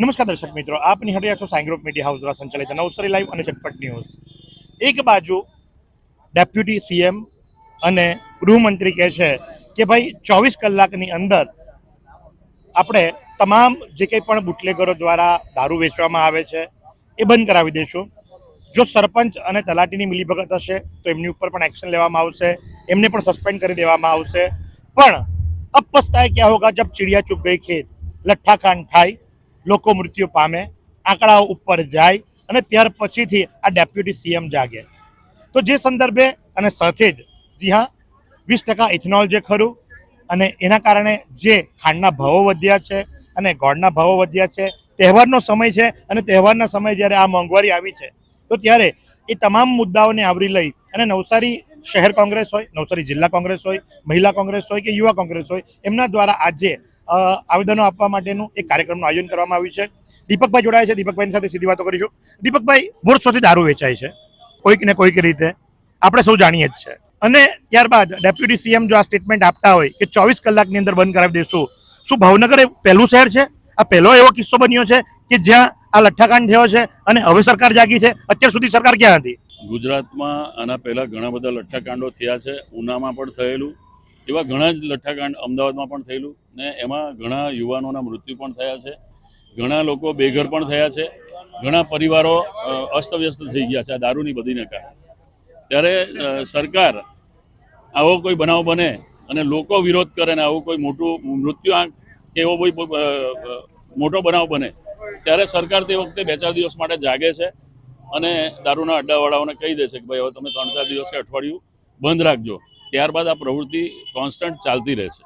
નમસ્કાર દર્શક મિત્રો, આપ નિહાળી રહ્યા છો સાઈ ગ્રુપ મીડિયા હાઉસ દ્વારા સંચાલિત નવસારી લાઈવ અને ઝટપટ ન્યૂઝ। એક બાજુ ડેપ્યુટી સીએમ અને ગૃહમંત્રી કહે છે કે ભાઈ 24 કલાકની અંદર આપણે તમામ જે કંઈ પણ બુટલેગરો દ્વારા દારૂ વેચવામાં આવે છે એ બંધ કરાવી દઈશું। જો સરપંચ અને તલાટીની મિલીભગત હશે તો એમની ઉપર પણ એક્શન લેવામાં આવશે, એમને પણ સસ્પેન્ડ કરી દેવામાં આવશે। પણ અબ પછતાए क्या होगा जब चिड़िया चुग गई खेत, લઠ્ઠાકાંડ થાય, લોકો મૃત્યુ પામે, આંકડાઓ ઉપર જાય અને ત્યાર પછીથી આ ડેપ્યુટી સીએમ જાગે। તો જે સંદર્ભે અને સાથે જ જી હા 20% ઇથેનોલ જે ખરું અને એના કારણે જે ખાંડના ભાવો વધ્યા છે અને ગોળના ભાવો વધ્યા છે, તહેવારનો સમય છે અને તહેવારના સમયે જ્યારે આ મોંઘવારી આવી છે તો ત્યારે એ તમામ મુદ્દાઓને આવરી લઈ અને નવસારી શહેર કોંગ્રેસ હોય, નવસારી જિલ્લા કોંગ્રેસ હોય, મહિલા કોંગ્રેસ હોય કે યુવા કોંગ્રેસ હોય, એમના દ્વારા આજે આવેદનો આપવા માટેનું એક કાર્યક્રમનું આયોજન કરવામાં આવ્યું છે। દીપકભાઈ જોડાયા છે, દીપકભાઈની સાથે સીધી વાતો કરીશું। દીપકભાઈ, વર્ષોથી દારૂ વેચાય છે કોઈક ને કોઈક રીતે, આપણે સૌ જાણીએ જ છે, અને ત્યારબાદ ડેપ્યુટી સીએમ જો આ સ્ટેટમેન્ટ આપતા હોય કે 24 કલાકની અંદર બંધ કરાવી દઈશું, શું ભાવનગર એ પહેલું શહેર છે? આ પહેલો એવો કિસ્સો બન્યો છે કે જ્યાં આ લઠ્ઠાકાંડ થયો છે અને હવે સરકાર જાગી છે? અત્યાર સુધી સરકાર ક્યાં હતી? ગુજરાતમાં આના પહેલા ઘણા બધા લઠ્ઠાકાંડો થયા છે, ઉનામાં પણ થયેલું, એવા ઘણા જ લઠ્ઠાકાંડ અમદાવાદમાં પણ થયેલું ને એમાં ઘણા યુવાનોના મૃત્યુ પણ થયા છે, ઘણા લોકો બેઘર પણ થયા છે, ઘણા પરિવારો અસ્તવ્યસ્ત થઈ ગયા છે આ દારૂની બધીને કારણે। ત્યારે સરકાર આવો કોઈ બનાવ બને અને લોકો વિરોધ કરે ને આવું કોઈ મોટું મૃત્યુ આંક કે એવો કોઈ મોટો બનાવ બને ત્યારે સરકાર તે વખતે 2-4 દિવસ માટે જાગે છે અને દારૂના અડ્ડાવાળાઓને કહી દે છે કે ભાઈ હવે તમે 3-4 દિવસ કે અઠવાડિયું બંધ રાખજો। ત્યારબાદ આ પ્રવૃત્તિ કોન્સ્ટન્ટ ચાલતી રહેશે।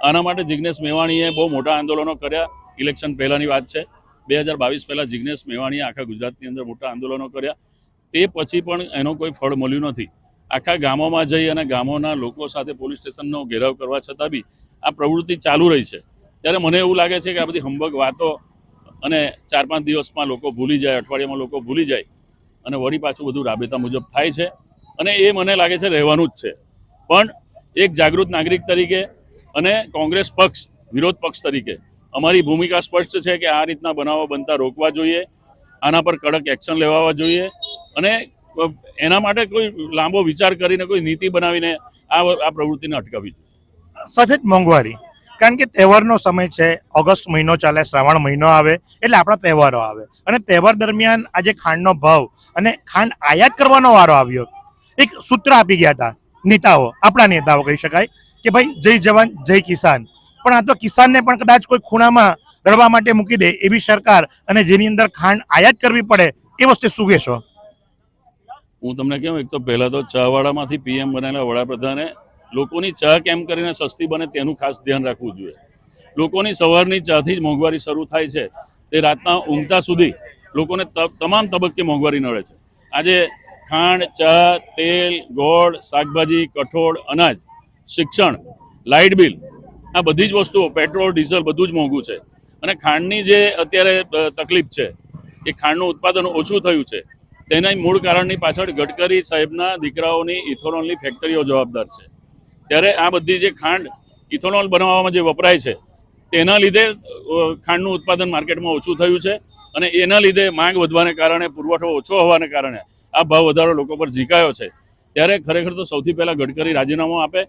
આના માટે જિગ્નેશ મેવાણીએ બહુ મોટા આંદોલનો કર્યા। ઇલેક્શન પહેલાંની વાત છે, 2022 પહેલાં જિગ્નેશ મેવાણીએ આખા ગુજરાતની અંદર મોટા આંદોલનો કર્યા, તે પછી પણ એનો કોઈ ફળ મળ્યું નથી। આખા ગામોમાં જઈ અને ગામોના લોકો સાથે પોલીસ સ્ટેશનનો ઘેરાવ કરવા છતાં બી આ પ્રવૃત્તિ ચાલુ રહી છે। ત્યારે મને એવું લાગે છે કે આ બધી હંબગ વાતો અને 4-5 દિવસમાં લોકો ભૂલી જાય, અઠવાડિયામાં લોકો ભૂલી જાય અને વળી પાછું બધું રાબેતા મુજબ થાય છે અને એ મને લાગે છે રહેવાનું જ છે। પણ એક જાગૃત નાગરિક તરીકે અને કોંગ્રેસ પક્ષ વિરોધ પક્ષ તરીકે અમારી ભૂમિકા સ્પષ્ટ છે કે આ રીતના બનાવો બનતા રોકવા જોઈએ, આના પર કડક એક્શન લેવા જોઈએ અને એના માટે કોઈ લાંબો વિચાર કરીને કોઈ નીતિ બનાવીને આ પ્રવૃત્તિને અટકાવવી જોઈએ। સાથે જ મોંઘવારી, કારણ કે તહેવારનો સમય છે, ઓગસ્ટ મહિનો ચાલે, શ્રાવણ મહિનો આવે એટલે આપણા તહેવારો આવે અને તહેવાર દરમિયાન આજે ખાંડનો ભાવ અને ખાંડ આયાત કરવાનો વારો આવ્યો। એક સૂત્ર આપી ગયા હતા નેતાઓ, આપણા નેતાઓ કહી શકાય કે ભાઈ જય જવાન જય કિસાન, પણ આ તો કિસાનને પણ કદાચ કોઈ ખૂણામાં રડવા માટે મૂકી દે એવી સરકાર અને જેની અંદર ખાંડ આયાત કરવી પડે એ વસ્તુ શું કહેશો? હું તમને કહું, એક તો પહેલાં તો ચાવાળામાંથી પીએમ બનેલા વડાપ્રધાને લોકોની ચા કેમ કરીને સસ્તી બને તેનું ખાસ ધ્યાન રાખવું જોઈએ। લોકોની સવારની ચાથી જ મોંઘવારી શરૂ થાય છે, તે રાતના ઊંઘતા સુધી લોકોને તમામ તબક્કે મોંઘવારી નડે છે। આજે ખાંડ, ચા, તેલ, ગોળ, શાકભાજી, કઠોળ, અનાજ, શિક્ષણ, લાઇટ બિલ, આ બધી જ વસ્તુઓ, પેટ્રોલ, ડીઝલ બધું જ મોંઘું છે અને ખાંડની જે અત્યારે તકલીફ છે એ ખાંડનું ઉત્પાદન ઓછું થયું છે, તેના મૂળ કારણની પાછળ ગડકરી સાહેબના દીકરાઓની ઇથોનોલની ફેક્ટરીઓ જવાબદાર છે। ત્યારે આ બધી જે ખાંડ ઇથોનોલ બનાવવામાં જે વપરાય છે તેના લીધે ખાંડનું ઉત્પાદન માર્કેટમાં ઓછું થયું છે અને એના લીધે માંગ વધવાને કારણે, પુરવઠો ઓછો હોવાને કારણે આ ભાવ વધારો લોકો પર ઝીકાયો છે। ત્યારે ખરેખર તો સૌથી પહેલાં ગડકરી રાજીનામું આપે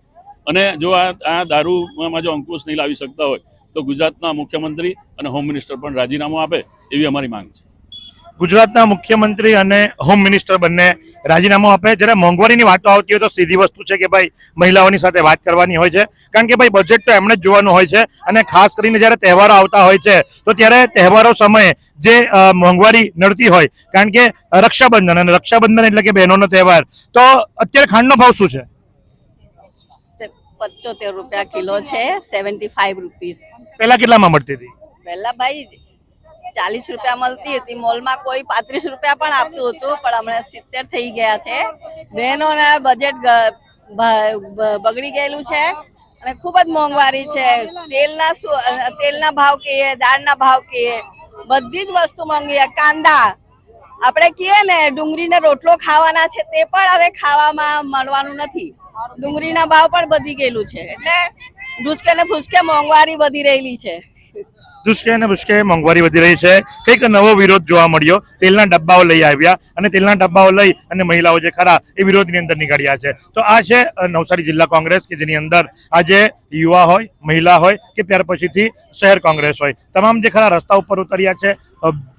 અને જો આ દારૂમાં જો અંકુશ નહીં લાવી શકતા હોય તો ગુજરાતના મુખ્યમંત્રી અને હોમ મિનિસ્ટર પણ રાજીનામું આપે એવી અમારી માંગ છે। ગુજરાતના મુખ્યમંત્રી અને હોમ મિનિસ્ટર બંને રાજીનામું આપે। જ્યારે મોંઘવારીની વાતો આવતી હોય તો સીધી વસ્તુ છે કે ભાઈ મહિલાઓની સાથે વાત કરવાની હોય છે, કારણ કે ભાઈ બજેટ તો એમણે જ જોવાનું હોય છે અને ખાસ કરીને જ્યારે તહેવારો આવતા હોય છે તો ત્યારે તહેવારો સમયે જે મોંઘવારી નડતી હોય, કારણ કે રક્ષાબંધન અને રક્ષાબંધન એટલે કે બહેનોનો તહેવાર, તો અત્યારે ખાંડનો ભાવ શું છે? 75 રૂપિયા કિલો છે, 75 રૂપીસ। પહેલા કેટલામાં મળતી હતી? પહેલા ભાઈ 40 રૂપિયા મળતી હતી, મોલમાં કોઈ 35 રૂપિયા પણ આપતું હતું, પણ હમણાં 70 થઈ ગયા છે। બહેનોના બજેટ બગડી ગયેલું છે અને ખૂબ જ મોંઘવારી છે। તેલના ભાવ કહીએ, દાળના ભાવ કહીએ, બધી જ વસ્તુ મોંઘી। કાંદા આપણે કહીએ ને ડુંગળીને રોટલો ખાવાના છે તે પણ હવે ખાવામાં મળવાનું નથી। ડુંગળીના ભાવ પણ વધી ગયેલું છે, એટલે ડૂસકે ને ફૂસકે મોંઘવારી વધી રહેલી છે। દુષ્કે અને પુષ્કે મોંઘવારી વધી રહી છે. કંઈક નવો વિરોધ જોવા મળ્યો. તેલના ડબ્બાઓ લઈ આવ્યા અને તેલના ડબ્બાઓ લઈ અને મહિલાઓ જે ખરા એ વિરોધની અંદર નીકળ્યા છે. તો આ છે નવસારી જિલ્લા કોંગ્રેસ કે જેની અંદર આજે યુવા હોય, મહિલા હોય કે ત્યાર પછીથી શહેર કોંગ્રેસ હોય, તમામ જે ખરા રસ્તા ઉપર ઉતર્યા છે.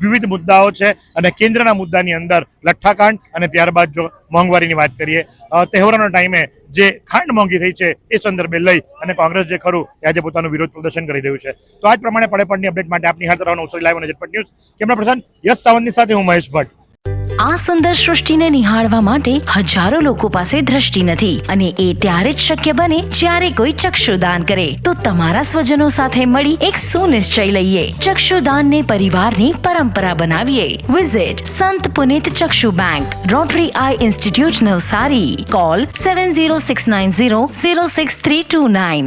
વિવિધ મુદ્દાઓ છે અને કેન્દ્રના મુદ્દાની અંદર લઠ્ઠાકાંડ અને ત્યારબાદ જો મોંઘવારીની વાત કરીએ, તહેવારોના ટાઈમે જે ખાંડ મોંઘી થઈ છે એ સંદર્ભે લઈ અને કોંગ્રેસ જે ખરું એ આજે પોતાનું વિરોધ પ્રદર્શન કરી રહ્યું છે. તો આ જ પ્રમાણે પડે અપડેટ માટે આપની હાથ રહેવાનો નવસારી લાઈવ અને ઝટપટ ન્યૂઝ કેમેરા પર્સન યશ સાવંતની સાથે હું મહેશ ભટ્ટ. આ સુંદર સૃષ્ટિને નિહાળવા માટે હજારો લોકો પાસે દ્રષ્ટિ નથી અને એ ત્યારે જ શક્ય બને જ્યારે કોઈ ચક્ષુદાન કરે. તો તમારા સ્વજનો સાથે મળી એક સુનિશ્ચય લઈએ. ચક્ષુદાનને પરિવારની પરંપરા બનાવીએ. વિઝિટ સંત પુનિત ચક્ષુ bank, rotary eye institute Navsari. Call 7069006329.